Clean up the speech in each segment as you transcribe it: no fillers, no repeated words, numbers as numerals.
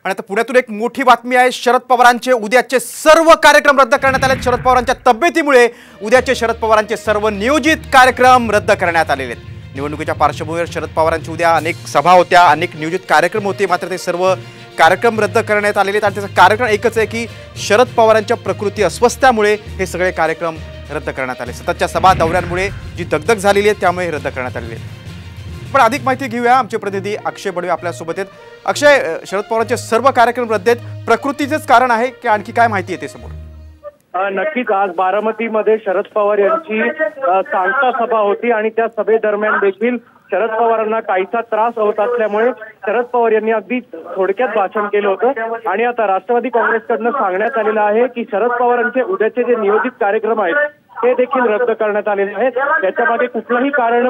आणि आता पुण्यातून एक मोठी बातमी आहे। शरद पवारांचे उद्याचे सर्व कार्यक्रम रद्द करण्यात आले। शरद पवारांच्या तब्येतीमुळे उद्याचे शरद पवारांचे सर्व नियोजित कार्यक्रम रद्द करण्यात आलेले आहेत। निवडणुकीच्या पार्श्वभूमीवर शरद पवारांची उद्या अनेक सभा होत्या, अनेक नियोजित कार्यक्रम होते, मात्र ते सर्व कार्यक्रम रद्द करण्यात आलेले आहेत। आणि त्याचं कारण एकच आहे की शरद पवारांच्या प्रकृती अस्वस्थतेमुळे हे सगळे कार्यक्रम रद्द करण्यात आले। सततच्या सभा दौऱ्यांमुळे जी दगदग झालेली आहे त्यामुळे रद्द करण्यात आलेले आहे। पण अधिक माहिती घेऊया, आमचे प्रतिनिधी अक्षय बडवे आपल्या सोबत आहेत। अक्षय, शरद पवारांचे सर्व कार्यक्रम रद्द आहेत, प्रकृतीचेच कारण आहे की आणखी काय माहिती येते समोर? नक्कीच आज बारामतीमध्ये शरद पवार यांची सांगता सभा होती आणि त्या सभेदरम्यान देखील शरद पवारांना काहीसा त्रास होत असल्यामुळे शरद पवार यांनी अगदी थोडक्यात भाषण केलं होतं। आणि आता राष्ट्रवादी काँग्रेसकडनं सांगण्यात आलेलं आहे की शरद पवारांचे उद्याचे जे नियोजित कार्यक्रम आहेत ते देखील रद्द करण्यात आलेले आहेत। त्याच्या मागे कुठलंही कारण,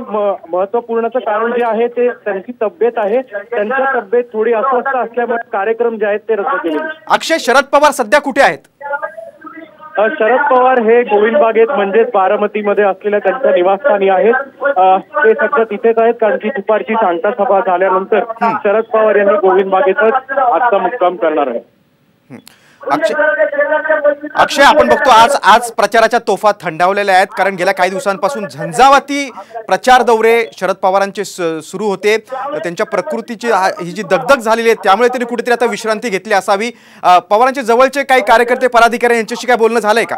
महत्वपूर्णचं कारण जे आहे ते त्यांची तब्येत आहे। त्यांची तब्येत थोडी अस्वस्थ असल्यामुळे कार्यक्रम जे आहेत ते रद्द केले। अक्षय, शरद पवार सध्या कुठे आहेत? शरद पवार हे गोविंद बागेत म्हणजेच बारामतीमध्ये असलेल्या त्यांच्या निवासस्थानी आहेत। ते सध्या तिथेच आहेत कारण की दुपारची सांगता सभा झाल्यानंतर शरद पवार यांनी गोविंद बागेतच आजचा मुक्काम करणार आहे। अक्षय, आपण बघतो आज प्रचाराच्या तोफा थंडावलेल्या आहेत, कारण गेल्या काही दिवसांपासून झंझावाती प्रचार दौरे शरद पवारांचे सुरू होते। त्यांच्या प्रकृतीची ही जी दगदग झालेली आहे त्यामुळे त्यांनी कुठेतरी आता विश्रांती घेतली असावी। पवारांचे जवळचे काही कार्यकर्ते, पदाधिकारी यांच्याशी काय बोलणं झालंय का?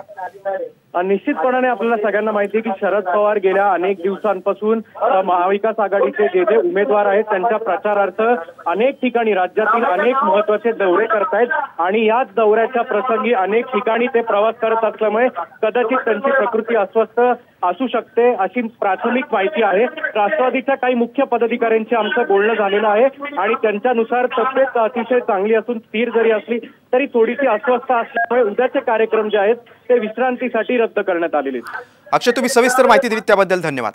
निश्चितपणाने आपल्याला सगळ्यांना माहिती आहे की शरद पवार गेल्या अनेक दिवसांपासून महाविकास आघाडीचे जे उमेदवार आहेत त्यांच्या प्रचारार्थ अनेक ठिकाणी राज्यातील अनेक महत्त्वाचे दौरे करतायत आणि याच दौऱ्याच्या प्रसंगी अनेक ठिकाणी ते प्रवास करत असल्यामुळे कदाचित त्यांची प्रकृती अस्वस्थ असू शकते अशी प्राथमिक माहिती आहे। राष्ट्रवादीच्या काही मुख्य पदाधिकाऱ्यांशी आमचं बोलणं झालेलं आहे आणि त्यांच्यानुसार तब्येत अतिशय चांगली असून स्थिर जरी असली तरी थोडीशी अस्वस्थ असल्यामुळे उद्याचे कार्यक्रम जे आहेत ते विश्रांतीसाठी रद्द करण्यात आलेले आहेत। अक्षय, तुम्ही सविस्तर माहिती दिली त्याबद्दल धन्यवाद।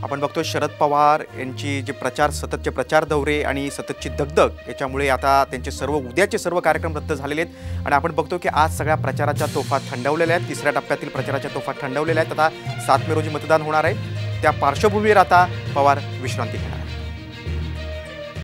आपण बघतो शरद पवार यांची जे सततचे प्रचार दौरे आणि सततची दगदग याच्यामुळे आता त्यांचे उद्याचे सर्व कार्यक्रम रद्द झालेले आहेत। आणि आपण बघतो की आज सगळ्या प्रचाराच्या तोफा थंडावलेल्या आहेत, तिसऱ्या टप्प्यातील प्रचाराच्या तोफा थंडावलेल्या आहेत। आता 7 मे रोजी मतदान होणार आहे, त्या पार्श्वभूमीवर आता पवार विश्रांती घेणार आहेत।